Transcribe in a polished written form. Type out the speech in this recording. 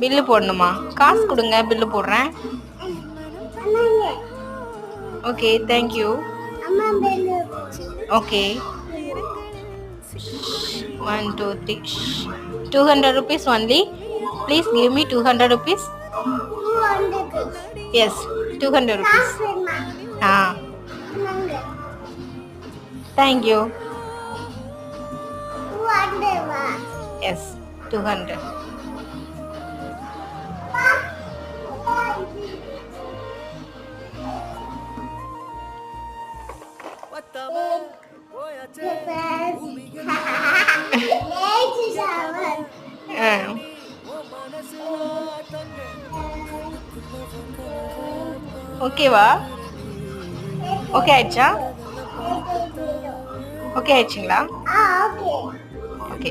Bill போடணுமா? காசு கொடுங்க, பில்லு போடுறேன். Okay, thank you. Okay, 1 2 3 200 rupees only. Please give me 200 rupees. Yes, 200 rupees. Thank you. Yes, 200. ஓகேவா? Okay ஆயிடுச்சா? ஓகே ஆயிடுச்சுங்களா? ஓகே.